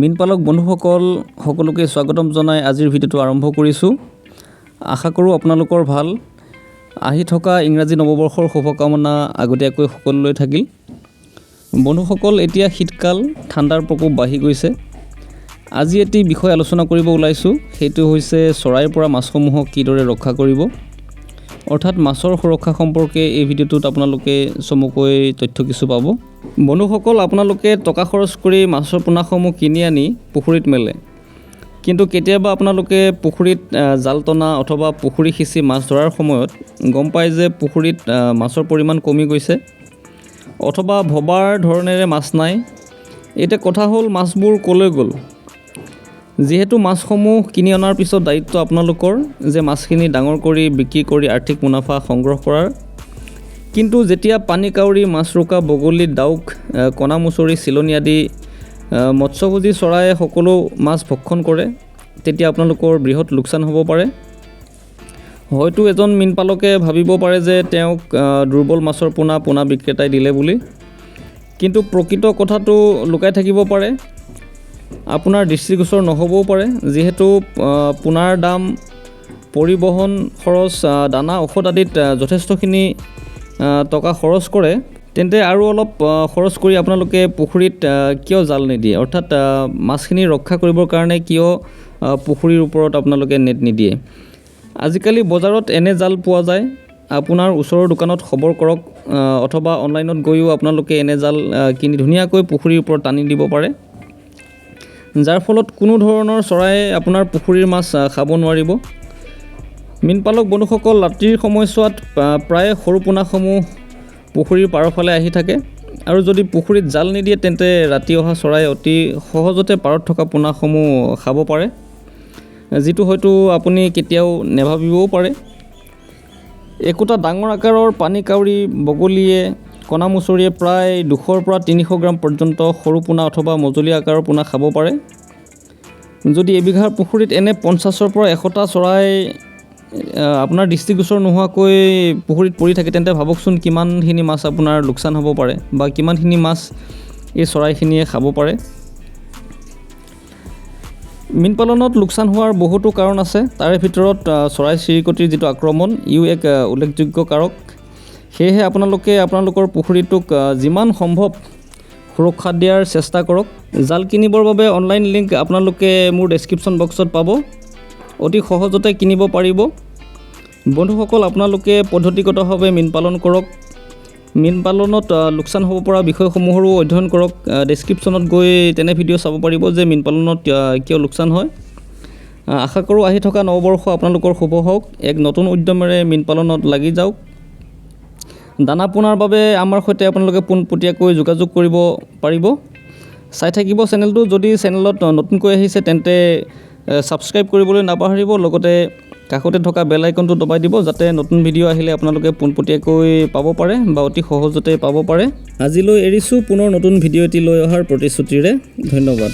মীনপালক বন্ধুসকল সকলোকে স্বাগতম জনাই আজিৰ ভিডিঅ'টো আৰম্ভ কৰিছোঁ। আশা কৰোঁ আপোনালোকৰ ভাল। আহি থকা ইংৰাজী নৱবৰ্ষৰ শুভকামনা আগতীয়াকৈ সকলোলৈ থাকিল। বন্ধুসকল এতিয়া শীতকাল, ঠাণ্ডাৰ প্ৰকোপ বাঢ়ি গৈছে। আজি এটি বিষয় আলোচনা কৰিব ওলাইছোঁ, সেইটো হৈছে চৰাইৰ পৰা মাছসমূহক কিদৰে ৰক্ষা কৰিব, অৰ্থাৎ মাছৰ সুৰক্ষা সম্পৰ্কে এই ভিডিঅ'টোত আপোনালোকে চমুকৈ তথ্য কিছু পাব। বন্ধুসকল, আপোনালোকে টকা খৰচ কৰি মাছৰ পোনাসমূহ কিনি আনি পুখুৰীত মেলে, কিন্তু কেতিয়াবা আপোনালোকে পুখুৰীত জাল টনা অথবা পুখুৰী সিঁচি মাছ ধৰাৰ সময়ত গম পায় যে পুখুৰীত মাছৰ পৰিমাণ কমি গৈছে অথবা ভবাৰ ধৰণেৰে মাছ নাই। এতিয়া কথা হ'ল মাছবোৰ ক'লৈ গ'ল। যিহেতু মাছসমূহ কিনি অনাৰ পিছত দায়িত্ব আপোনালোকৰ যে মাছখিনি ডাঙৰ কৰি বিক্ৰী কৰি আৰ্থিক মুনাফা সংগ্ৰহ কৰাৰ, কিন্তু যেতিয়া পানী কাউৰী, মাছৰোকা, বগলী, ডাউক, কণামুচৰি, চিলনী আদি মৎস্যভোজী চৰাইয়ে সকলো মাছ ভক্ষণ কৰে, তেতিয়া আপোনালোকৰ বৃহৎ লোকচান হ'ব পাৰে। হয়তো এজন মীনপালকে ভাবিব পাৰে যে তেওঁক দুৰ্বল মাছৰ পোনা বিক্ৰেতাই দিলে বুলি, কিন্তু প্ৰকৃত কথাটো লুকাই থাকিব পাৰে। আপোনাৰ দৃষ্টিগোচৰ নহ'বও পাৰে। যিহেতু পোনাৰ দাম, পৰিবহণ খৰচ, দানা, ঔষধ আদিত যথেষ্টখিনি টকা খৰচ কৰে, তেন্তে আৰু অলপ খৰচ কৰি আপোনালোকে পুখুৰীত কিয় জাল নিদিয়ে, অৰ্থাৎ মাছখিনি ৰক্ষা কৰিবৰ কাৰণে কিয় পুখুৰীৰ ওপৰত আপোনালোকে নেট নিদিয়ে। আজিকালি বজাৰত এনে জাল পোৱা যায়। আপোনাৰ ওচৰৰ দোকানত খবৰ কৰক অথবা অনলাইনত গৈও আপোনালোকে এনে জাল কিনি ধুনীয়াকৈ পুখুৰীৰ ওপৰত টানি দিব পাৰে, যাৰ ফলত কোনো ধৰণৰ চৰাইয়ে আপোনাৰ পুখুৰীৰ মাছ খাব নোৱাৰিব। মীনপালক বন্ধুসকল, ৰাতিৰ সময়ছোৱাত প্ৰায় সৰু পোনাসমূহ পুখুৰীৰ পাৰৰ ফালে আহি থাকে, আৰু যদি পুখুৰীত জাল নিদিয়ে তেন্তে ৰাতি অহা চৰাই অতি সহজতে পাৰত থকা পোনাসমূহ খাব পাৰে, যিটো হয়তো আপুনি কেতিয়াও নেভাবিবও পাৰে। একোটা ডাঙৰ আকাৰৰ পানী কাউৰী, বগলীয়ে, কণামুচৰিয়ে প্ৰায় 200 পৰা 300 গ্ৰাম পৰ্যন্ত সৰু পোনা অথবা মজলীয়া আকাৰৰ পোনা খাব পাৰে। যদি এবিঘা পুখুৰীত এনে 50ৰ পৰা 100টা চৰাই আপোনাৰ দৃষ্টিগোচৰ নোহোৱাকৈ পুখুৰীত পৰি থাকে, তেন্তে ভাবকচোন কিমানখিনি মাছ আপোনাৰ লোকচান হ'ব পাৰে বা কিমানখিনি মাছ এই চৰাইখিনিয়ে খাব পাৰে। মীন পালনত লোকচান হোৱাৰ বহুতো কাৰণ আছে। তাৰে ভিতৰত চৰাই চিৰিকটিৰ যিটো আক্ৰমণ, ইও এক উল্লেখযোগ্য কাৰক। সেয়েহে আপোনালোকে আপোনালোকৰ পুখুৰীটোক যিমান সম্ভৱ সুৰক্ষা দিয়াৰ চেষ্টা কৰক। জাল কিনিবৰ বাবে অনলাইন লিংক আপোনালোকে মোৰ ডেছক্ৰিপশ্যন বক্সত পাব, অতি সহজতে কিনিব পাৰিব। বন্ধুসকল, আপোনালোকে পদ্ধতিগতভাৱে মীন পালন কৰক। মীন পালনত লোকচান হ'ব পৰা বিষয়সমূহৰো অধ্যয়ন কৰক। ডেছক্ৰিপশ্যনত গৈ তেনে ভিডিঅ' চাব পাৰিব যে মীন পালনত কিয় লোকচান হয়। আশা কৰোঁ আহি থকা নৱবৰ্ষ আপোনালোকৰ শুভ হওক। এক নতুন উদ্যমেৰে মীন পালনত লাগি যাওক। দানা পোনাৰ বাবে আমাৰ সৈতে আপোনালোকে পোনপটীয়াকৈ যোগাযোগ কৰিব পাৰিব। চাই থাকিব চেনেলটো। যদি চেনেলত নতুনকৈ আহিছে তেন্তে ছাবস্ক্ৰাইব কৰিবলৈ নাপাহৰিব, লগতে কাষতে থকা বেল আইকনটো দবাই দিব, যাতে নতুন ভিডিঅ' আহিলে আপোনালোকে পোনপটীয়াকৈ পাব পাৰে বা অতি সহজতে পাব পাৰে। আজিলৈ এৰিছোঁ, পুনৰ নতুন ভিডিঅ' এটি লৈ অহাৰ প্ৰতিশ্ৰুতিৰে। ধন্যবাদ।